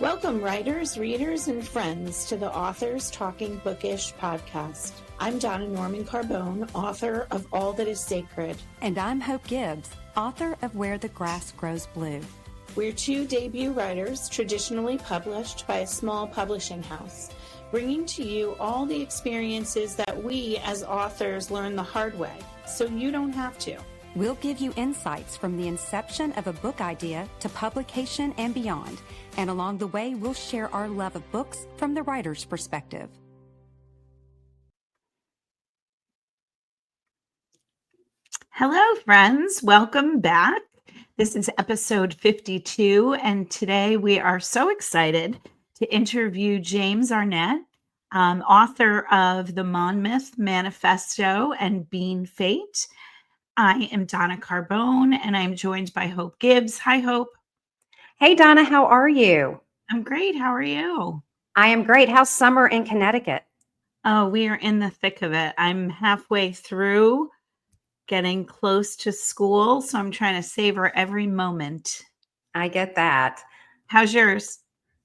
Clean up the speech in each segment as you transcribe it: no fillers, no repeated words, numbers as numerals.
Welcome, writers, readers, and friends to the Authors Talking Bookish podcast. I'm Donna Norman Carbone, author of All That Is Sacred. And I'm Hope Gibbs, author of Where the Grass Grows Blue. We're two debut writers traditionally published by a small publishing house, bringing to you all the experiences that we as authors learn the hard way, so you don't have to. We'll give you insights from the inception of a book idea to publication and beyond. And along the way, we'll share our love of books from the writer's perspective. Hello, friends. Welcome back. This is episode 52, and today we are so excited to interview James Arnett, author of the Monmouth, Manifesto, and Being Fate. I am Donna Carbone, and I'm joined by Hope Gibbs. Hi, Hope. Hey, Donna, how are you? I'm great. How are you? I am great. How's summer in Connecticut? Oh, we are in the thick of it. I'm halfway through, getting close to school, so I'm trying to savor every moment. I get that. How's yours?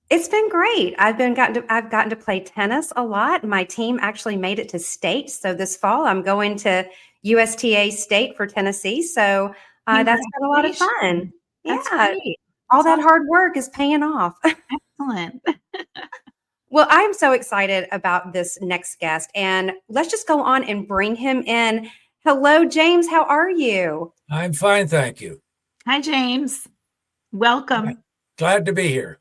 It's been great. I've gotten to play tennis a lot. My team actually made it to state, so this fall I'm going to USTA State for Tennessee. So that's been a lot of fun. That's yeah, great. All that hard work is paying off. Excellent. Well, I'm so excited about this next guest, and let's just go on and bring him in. Hello, James. How are you? I'm fine, thank you. Hi, James. Welcome. Glad to be here.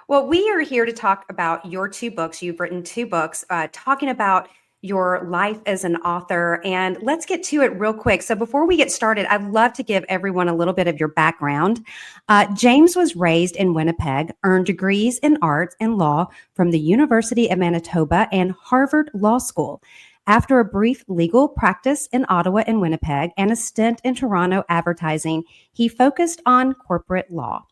Well, we are here to talk about your two books. You've written two books talking about your life as an author. And let's get to it real quick. So before we get started, I'd love to give everyone a little bit of your background. James was raised in Winnipeg, earned degrees in arts and law from the University of Manitoba and Harvard Law School. After a brief legal practice in Ottawa and Winnipeg and a stint in Toronto advertising, he focused on corporate law.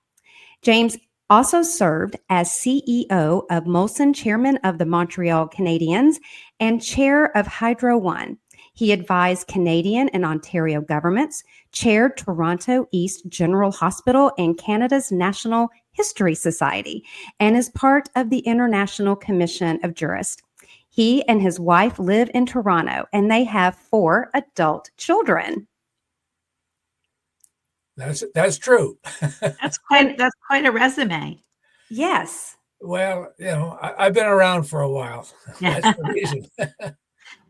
James also served as CEO of Molson, chairman of the Montreal Canadiens, and chair of Hydro One. He advised Canadian and Ontario governments, chaired Toronto East General Hospital and Canada's National History Society, and is part of the International Commission of Jurists. He and his wife live in Toronto, and they have 4 adult children. That's true. That's quite a resume. Yes. Well, I've been around for a while. That's the reason.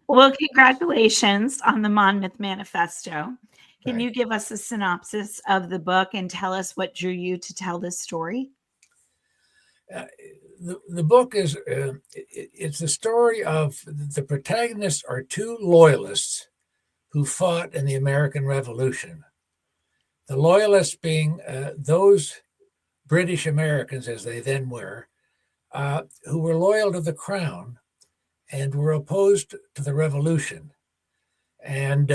Well, congratulations on the Monmouth Manifesto. Can you Thanks. give us a synopsis of the book and tell us what drew you to tell this story? The book is it's the story of the protagonists are 2 loyalists who fought in the American Revolution. The loyalists being those British Americans, as they then were, who were loyal to the crown and were opposed to the revolution. And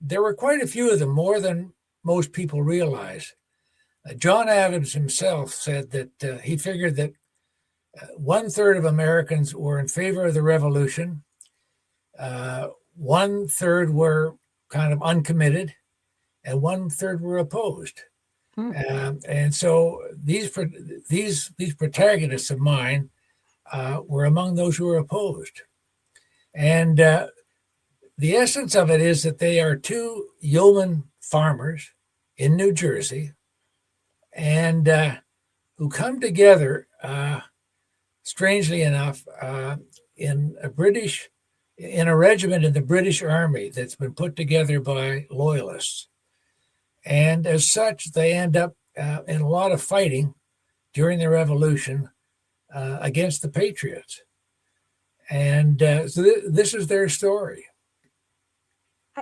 there were quite a few of them, more than most people realize. John Adams himself said that he figured that 1/3 of Americans were in favor of the revolution, 1/3 were kind of uncommitted, and 1/3 were opposed. And so these protagonists of mine were among those who were opposed. And the essence of it is that they are 2 yeoman farmers in New Jersey, and who come together, strangely enough, in a regiment in the British Army that's been put together by loyalists. And as such, they end up in a lot of fighting during the revolution against the Patriots. And so this is their story.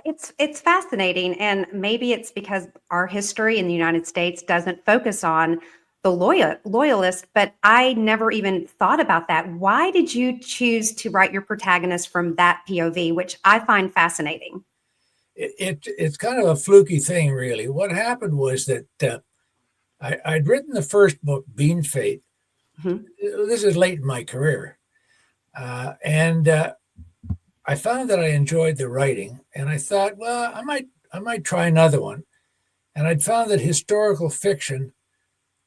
It's fascinating, and maybe it's because our history in the United States doesn't focus on the loyalists, but I never even thought about that. Why did you choose to write your protagonist from that POV, which I find fascinating? It's kind of a fluky thing, really. What happened was that I'd written the first book, Being Fate. Mm-hmm. This is late in my career. And I found that I enjoyed the writing, and I thought, well, I might try another one. And I'd found that historical fiction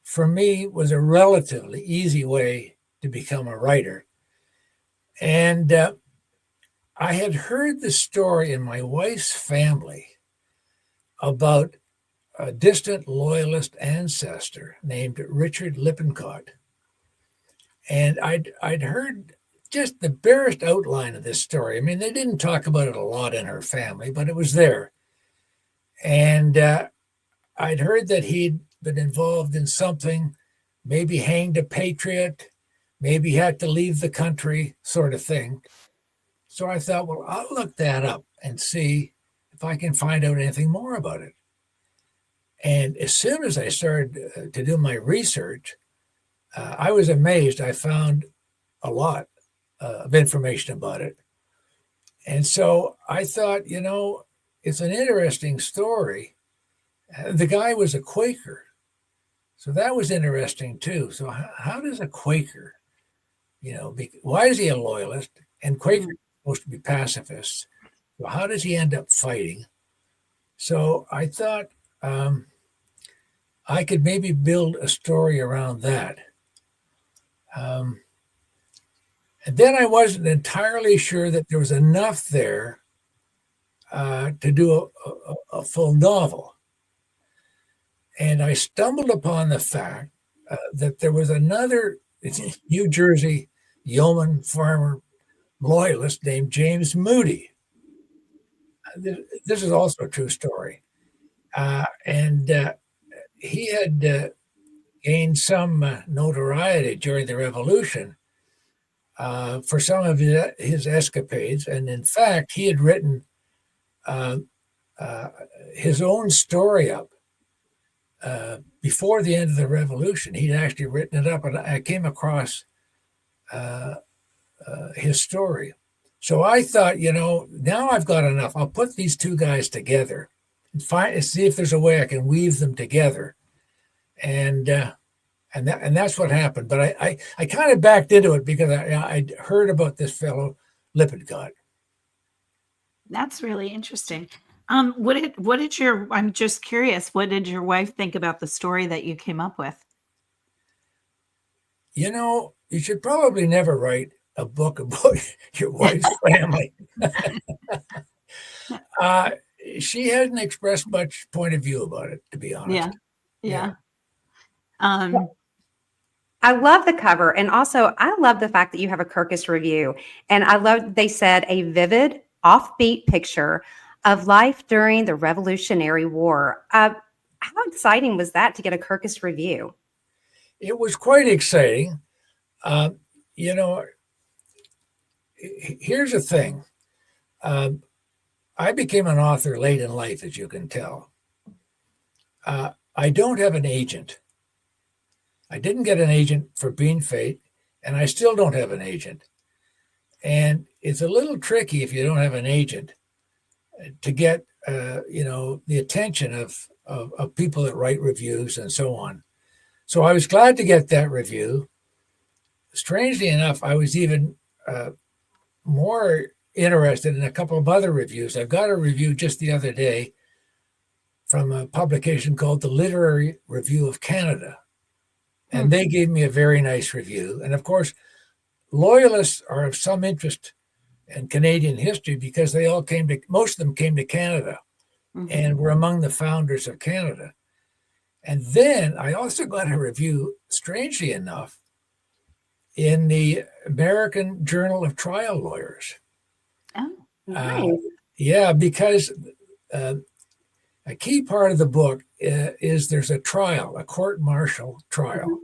for me, was a relatively easy way to become a writer. And I had heard the story in my wife's family about a distant loyalist ancestor named Richard Lippincott. And I'd heard just the barest outline of this story. I mean, they didn't talk about it a lot in her family, but it was there. And I'd heard that he'd been involved in something, maybe hanged a patriot, maybe had to leave the country, sort of thing. So I thought, well, I'll look that up and see if I can find out anything more about it. And as soon as I started to do my research, I was amazed. I found a lot of information about it. And so I thought, it's an interesting story. The guy was a Quaker. So that was interesting too. So how does a Quaker, why is he a loyalist? And Quakers are supposed to be pacifists. So how does he end up fighting? So I thought I could maybe build a story around that. And then I wasn't entirely sure that there was enough there to do a full novel. And I stumbled upon the fact that there was another New Jersey yeoman farmer loyalist named James Moody. This is also a true story. And he had gained some notoriety during the Revolution for some of his escapades. And in fact, he had written his own story up before the end of the Revolution. He'd actually written it up, and I came across his story. So I thought, now I've got enough. I'll put these two guys together and see if there's a way I can weave them together. And that's what happened. But I kind of backed into it because I'd heard about this fellow Lippincott. That's really interesting. I'm just curious, what did your wife think about the story that you came up with? You should probably never write a book about your wife's family. She hadn't expressed much point of view about it, to be honest. Yeah. I love the cover. And also, I love the fact that you have a Kirkus review. And I love, they said, a vivid, offbeat picture of life during the Revolutionary War. How exciting was that to get a Kirkus review? It was quite exciting. Here's the thing. I became an author late in life, as you can tell. I don't have an agent. I didn't get an agent for Bean Fate, and I still don't have an agent. And it's a little tricky if you don't have an agent to get, the attention of people that write reviews and so on. So I was glad to get that review. Strangely enough, I was even more interested in a couple of other reviews. I got a review just the other day from a publication called the Literary Review of Canada. And they gave me a very nice review. And of course, loyalists are of some interest in Canadian history because most of them came to Canada and were among the founders of Canada. And then I also got a review, strangely enough, in the American Journal of Trial Lawyers. Oh, nice. Because a key part of the book is there's a trial, a court-martial trial,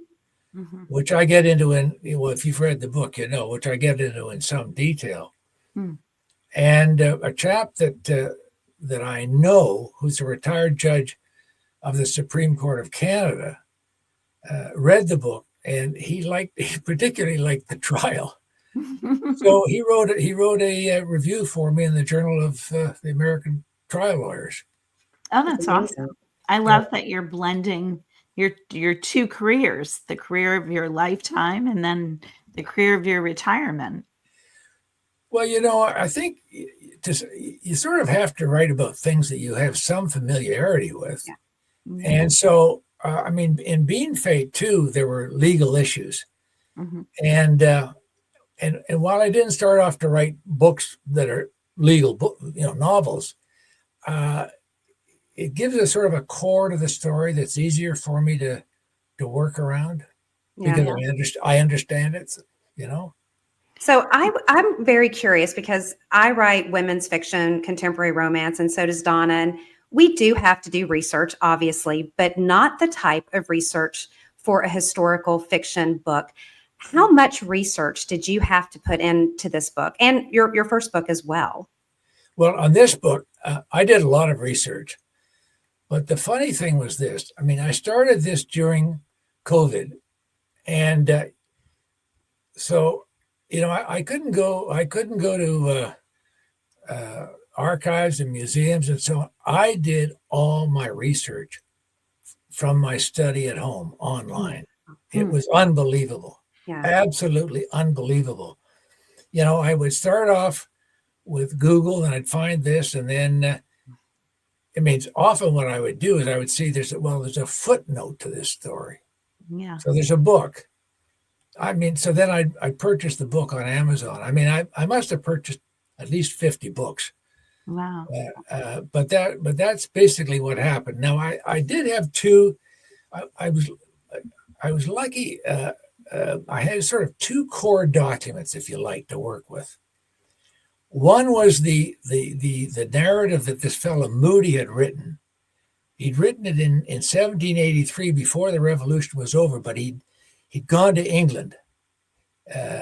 which I get into if you've read the book, which I get into in some detail. And a chap that I know, who's a retired judge of the Supreme Court of Canada, read the book, and he particularly liked the trial. So he wrote a review for me in the Journal of the American Trial Lawyers. Oh, that's awesome. I love that you're blending your two careers, the career of your lifetime and then the career of your retirement. Well, I think you sort of have to write about things that you have some familiarity with. And so I mean, in Being Fate too, there were legal issues, Mm-hmm. and while I didn't start off to write books that are legal, novels, it gives a sort of a core to the story that's easier for me to work around Yeah. because I understand it, you know. So I'm very curious because I write women's fiction, contemporary romance, and so does Donna. And we do have to do research, obviously, but not the type of research for a historical fiction book. How much research did you have to put into this book and your first book as well? Well, on this book, I did a lot of research, but the funny thing was this. I mean, I started this during COVID, and so I couldn't go. I couldn't go to archives and museums, and so I did all my research from my study at home online. It was unbelievable, Yeah. absolutely unbelievable. I would start off with Google, and I'd find this, and then it means often what I would do is I would see there's a footnote to this story. Yeah. So there's a book. I mean, so then I purchased the book on Amazon. I mean, I must have purchased at least 50 books. Wow. But that's basically what happened. Now I did have two. I was lucky. I had sort of two core documents, if you like, to work with. One was the narrative that this fellow Moody had written. He'd written it in 1783 before the Revolution was over, but he'd gone to England.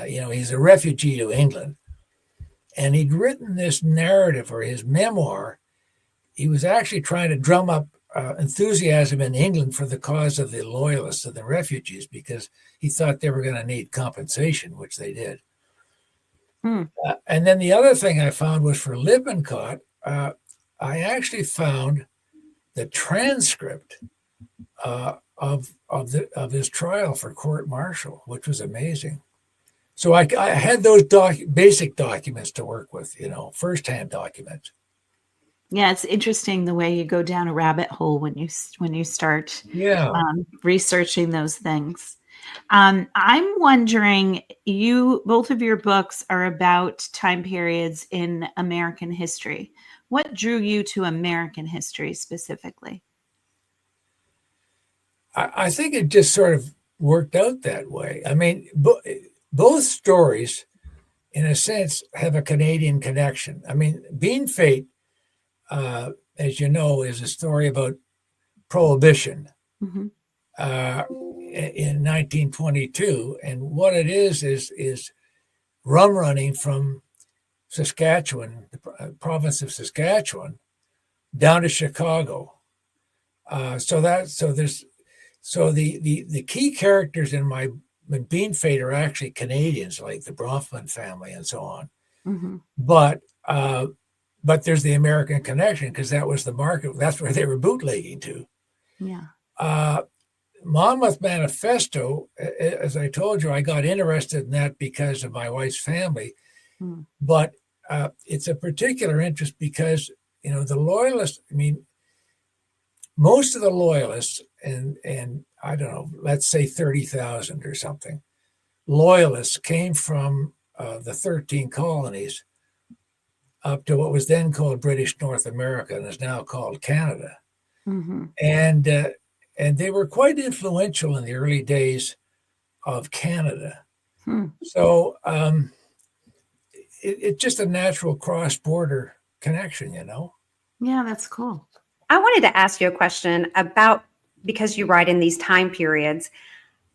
He's a refugee to England. And he'd written this narrative, or his memoir. He was actually trying to drum up enthusiasm in England for the cause of the loyalists and the refugees, because he thought they were going to need compensation, which they did. And then the other thing I found was for Lippincott, I actually found the transcript of his trial for court martial, which was amazing. So I had those basic documents to work with, firsthand documents. Yeah, it's interesting the way you go down a rabbit hole when you start researching those things. I'm wondering, both of your books are about time periods in American history. What drew you to American history specifically? I think it just sort of worked out that way. I mean, both stories, in a sense, have a Canadian connection. I mean, Being Fate, as you know, is a story about Prohibition in 1922, and what it is rum running from Saskatchewan, the province of Saskatchewan, down to Chicago. So the key characters in Being Fate are actually Canadians, like the Bronfman family and so on. Mm-hmm. But there's the American connection, because that was the market. That's where they were bootlegging to. Yeah. Monmouth Manifesto, as I told you, I got interested in that because of my wife's family. But it's a particular interest because, the Loyalists, I mean, most of the Loyalists, and I don't know, let's say 30,000 or something, Loyalists came from the 13 colonies up to what was then called British North America and is now called Canada. Mm-hmm. And they were quite influential in the early days of Canada. So it's just a natural cross-border connection, Yeah, that's cool. I wanted to ask you a question about, because you write in these time periods.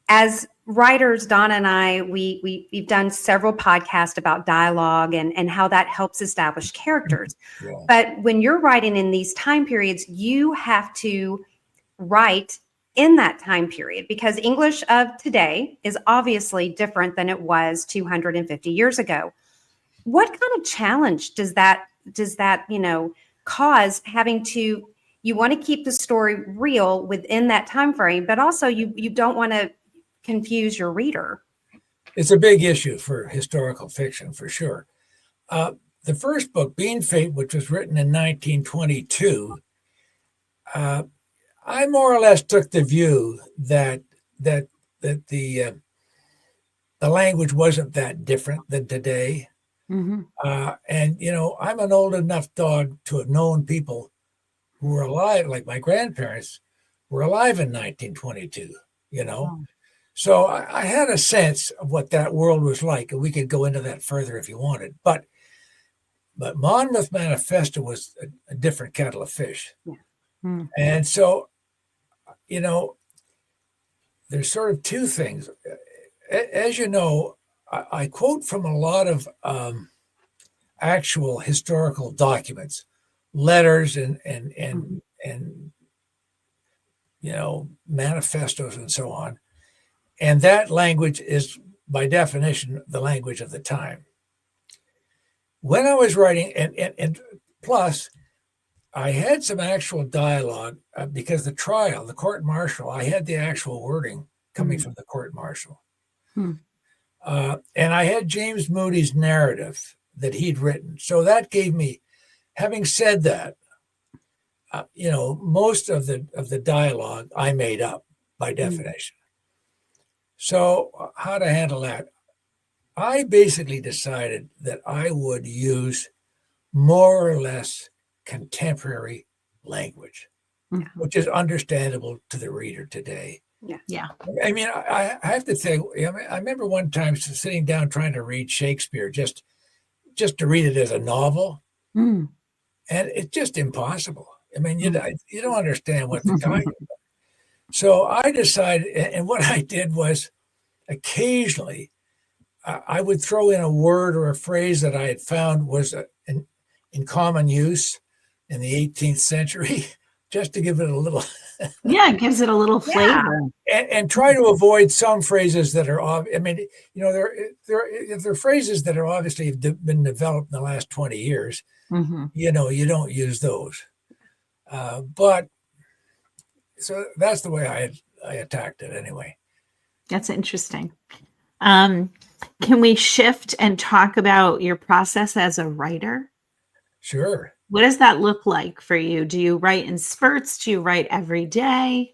As writers, Donna and I, we've done several podcasts about dialogue and how that helps establish characters. Yeah. But when you're writing in these time periods, you have to write in that time period, because English of today is obviously different than it was 250 years ago. What kind of challenge does that cause, having to, you want to keep the story real within that time frame, but also you don't want to confuse your reader? It's a big issue for historical fiction, for sure. The first book, Being Fate, which was written in 1922, I more or less took the view that the language wasn't that different than today. Mm-hmm. And I'm an old enough dog to have known people who were alive, like my grandparents were alive in 1922. Oh. So I had a sense of what that world was like, and we could go into that further if you wanted. But Monmouth Manifesto was a different kettle of fish. Yeah. Mm. And so, there's sort of two things. As you know, I quote from a lot of actual historical documents, letters, and manifestos and so on. And that language is, by definition, the language of the time. When I was writing, and plus, I had some actual dialogue because the court martial, I had the actual wording coming from the court martial. Mm. And I had James Moody's narrative that he'd written. So that gave me, having said that, most of the dialogue I made up by definition. So how to handle that? I basically decided that I would use more or less contemporary language, which is understandable to the reader today. Yeah. I mean, I have to say, I remember one time sitting down trying to read Shakespeare, just to read it as a novel, Mm. and it's just impossible. I mean, you don't understand what the guy. So I decided, and what I did was, occasionally, I would throw in a word or a phrase that I had found was in common use in the 18th century, just to give it a little. Yeah, it gives it a little flavor. And try to avoid some phrases that are, I mean, they're phrases that are obviously been developed in the last 20 years. Mm-hmm. You don't use those. But so that's the way I attacked it anyway. That's interesting. Can we shift and talk about your process as a writer? Sure. What does that look like for you? Do you write in spurts? Do you write every day?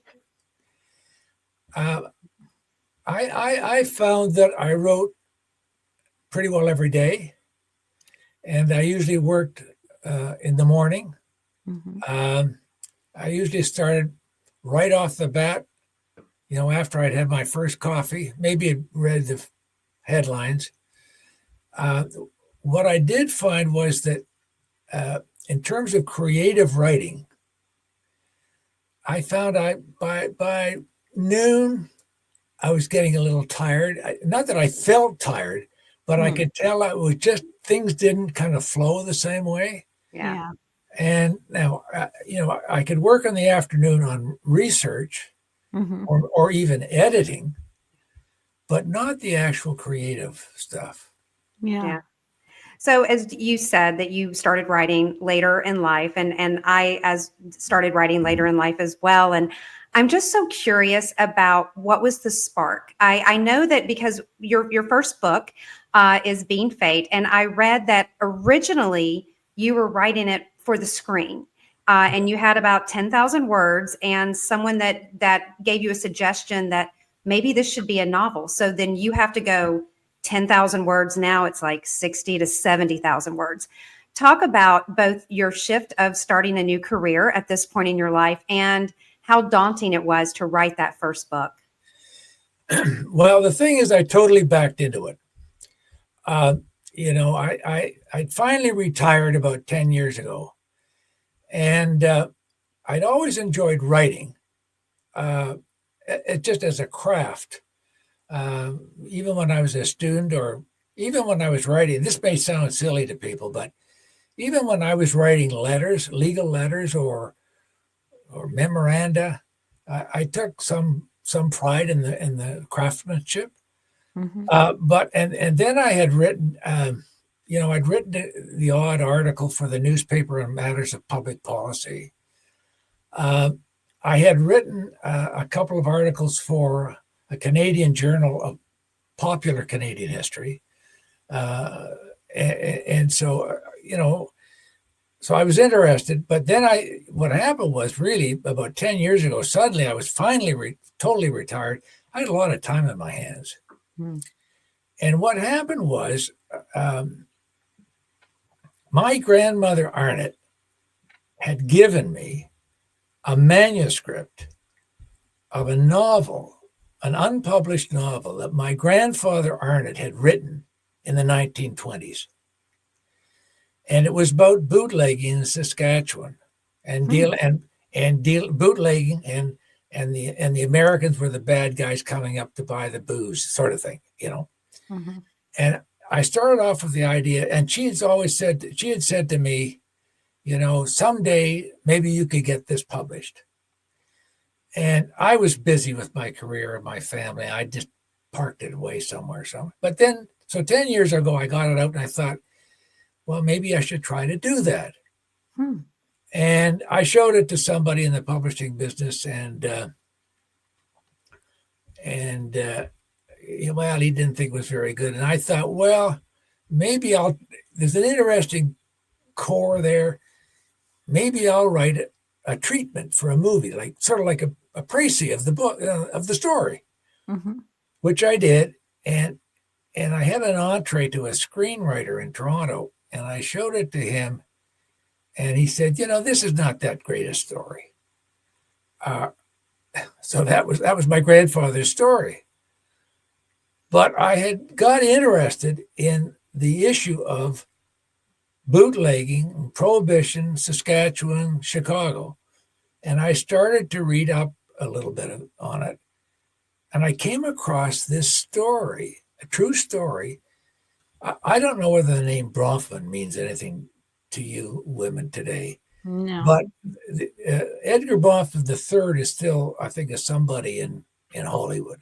I found that I wrote pretty well every day, and I usually worked in the morning. Mm-hmm. I usually started right off the bat, after I'd had my first coffee, maybe read the headlines. What I did find was that in terms of creative writing, I found by noon, I was getting a little tired. Not that I felt tired, but I could tell it was just things didn't kind of flow the same way. Yeah. And now, I could work in the afternoon on research Mm-hmm. or even editing, but not the actual creative stuff. Yeah. So as you said that you started writing later in life, and I started writing later in life as well. And I'm just so curious about what was the spark. I know that because your first book is Being Fate, and I read that originally you were writing it for the screen. And you had about 10,000 words, and someone that gave you a suggestion that maybe this should be a novel. So then you have to go 10,000 words. Now it's like 60 to 70,000 words. Talk about both your shift of starting a new career at this point in your life and how daunting it was to write that first book. Well, the thing is, I totally backed into it. I finally retired about 10 years ago, and I'd always enjoyed writing, just as a craft. Even when I was a student, or even when I was writing, this may sound silly to people, but even when I was writing letters, legal letters, or memoranda, I took some pride in the craftsmanship. Mm-hmm. But then I had written, I'd written the odd article for the newspaper on matters of public policy. I had written a couple of articles for a Canadian journal of popular Canadian history. And so, so I was interested, but then what happened was really about 10 years ago, suddenly I was finally totally retired. I had a lot of time in my hands. And what happened was my grandmother Arnett had given me a manuscript of a novel, an unpublished novel that my grandfather Arnett had written in the 1920s. And it was about bootlegging in Saskatchewan and bootlegging and the Americans were the bad guys coming up to buy the booze, sort of thing, you know. And I started off with the idea, and she had said to me, you know, someday maybe you could get this published. And I was busy with my career and my family. I just parked it away somewhere. But then, so 10 years ago, I got it out and I thought, well, maybe I should try to do that. And I showed it to somebody in the publishing business, and well, he didn't think it was very good. And I thought, well, maybe there's an interesting core there. Maybe I'll write a treatment for a movie, like sort of like a précis of the book, of the story, which I did. And I had an entree to a screenwriter in Toronto, and I showed it to him, and he said, you know, this is not that great a story. So that was my grandfather's story. But I had got interested in the issue of bootlegging, prohibition, Saskatchewan, Chicago. And I started to read up a little bit on it. And I came across this story, a true story. I don't know whether the name Bronfman means anything to you women today. No. But Edgar Bronfman III is still, I think, somebody in Hollywood.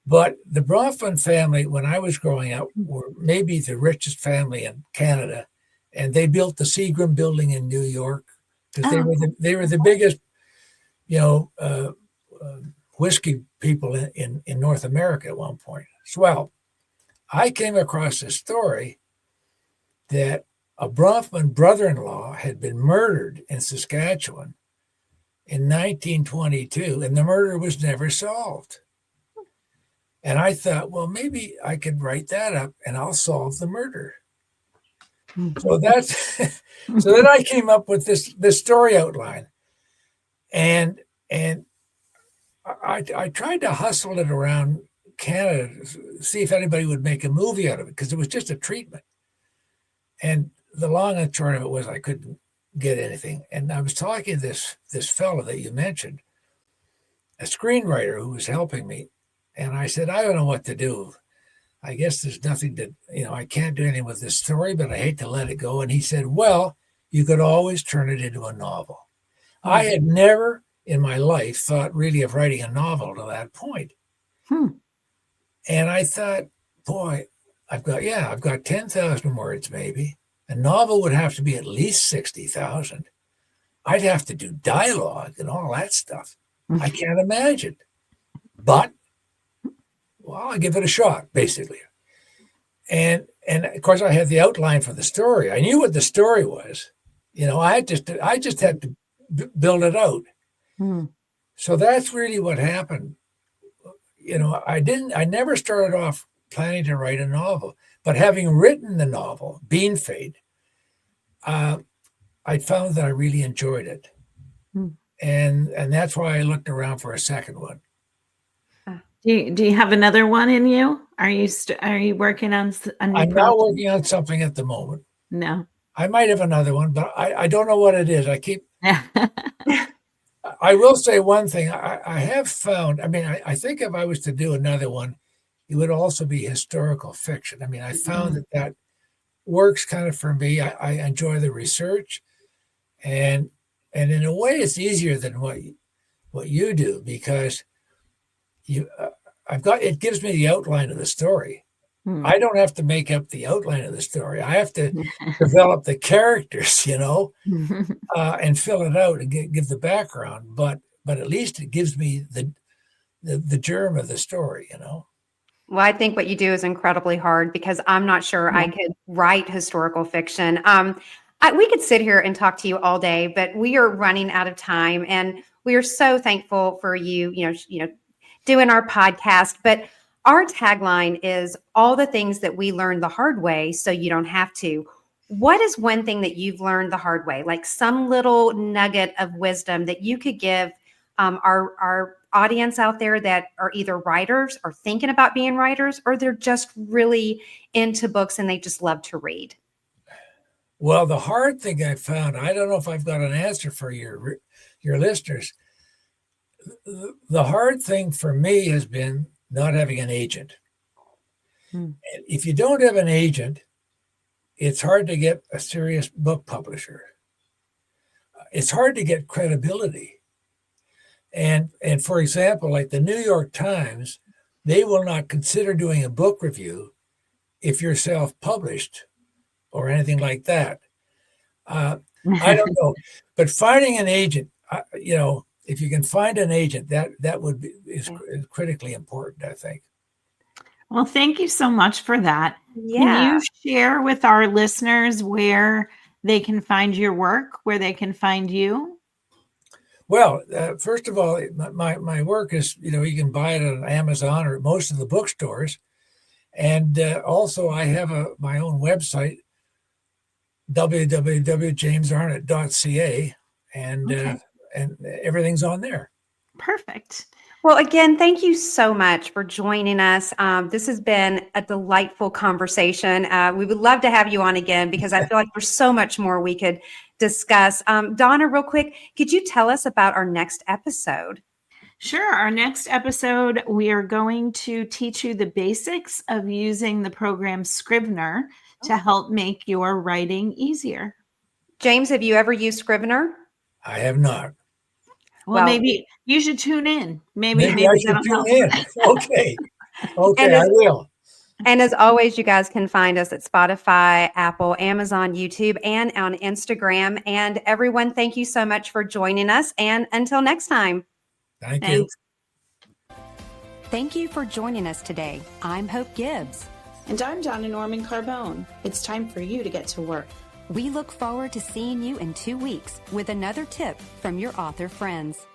But the Bronfman family, when I was growing up, were maybe the richest family in Canada. And they built the Seagram building in New York because they were the biggest, you know, whiskey people in North America at one point. Well, I came across a story that a Bronfman brother-in-law had been murdered in Saskatchewan in 1922, and the murder was never solved. And I thought, well, maybe I could write that up and I'll solve the murder. So so then I came up with this story outline, and I tried to hustle it around Canada, see if anybody would make a movie out of it, because it was just a treatment. And the long and short of it was I couldn't get anything. And I was talking to this fellow that you mentioned, a screenwriter who was helping me. And I said, I don't know what to do. I guess there's nothing to, you know, I can't do anything with this story, but I hate to let it go. And he said, well, you could always turn it into a novel. I had never in my life thought really of writing a novel to that point. And I thought, boy, I've got 10,000 words maybe. A novel would have to be at least 60,000. I'd have to do dialogue and all that stuff. I can't imagine. But, well, I'll give it a shot, basically. And of course, I had the outline for the story. I knew what the story was. You know, I just had to build it out. So that's really what happened. You know, I never started off planning to write a novel, but having written the novel, Bean Fade, I found that I really enjoyed it. And that's why I looked around for a second one. Do you have another one in you? Are you working on a new I'm project? not working on something at the moment. No. I might have another one, but I don't know what it is. I will say one thing. I have found, I mean, I think if I was to do another one, it would also be historical fiction. I mean, I found that works kind of for me. I enjoy the research, and in a way, it's easier than what you do, because it gives me the outline of the story. I don't have to make up the outline of the story. I have to develop the characters, you know, and fill it out and give the background. But at least it gives me the germ of the story, you know. Well, I think what you do is incredibly hard, because I'm not sure I could write historical fiction. We could sit here and talk to you all day, but we are running out of time, and we are so thankful for you, doing our podcast. But our tagline is all the things that we learned the hard way, so you don't have to. What is one thing that you've learned the hard way, like some little nugget of wisdom that you could give our audience out there that are either writers or thinking about being writers, or they're just really into books and they just love to read? Well, the hard thing I found, I don't know if I've got an answer for your listeners. The hard thing for me has been not having an agent. If you don't have an agent, it's hard to get a serious book publisher. It's hard to get credibility. And for example, like the New York Times, they will not consider doing a book review if you're self-published or anything like that. I don't know, but finding an agent, if you can find an agent, that would be is critically important, I think. Well, thank you so much for that. Yeah. Can you share with our listeners where they can find your work, where they can find you? Well, first of all, my work is, you can buy it on Amazon or most of the bookstores. And also I have my own website, www.jamesarnett.ca, and everything's on there. Perfect. Well, again, thank you so much for joining us. This has been a delightful conversation. We would love to have you on again because I feel like there's so much more we could discuss. Donna, real quick, could you tell us about our next episode? Sure. Our next episode, we are going to teach you the basics of using the program Scrivener to help make your writing easier. James, have you ever used Scrivener? I have not. Well, maybe you should tune in. Maybe I should tune in. Okay. I will. And as always, you guys can find us at Spotify, Apple, Amazon, YouTube, and on Instagram. And everyone, thank you so much for joining us. And until next time. Thank you. Thank you for joining us today. I'm Hope Gibbs. And I'm Donna Norman Carbone. It's time for you to get to work. We look forward to seeing you in 2 weeks with another tip from your author friends.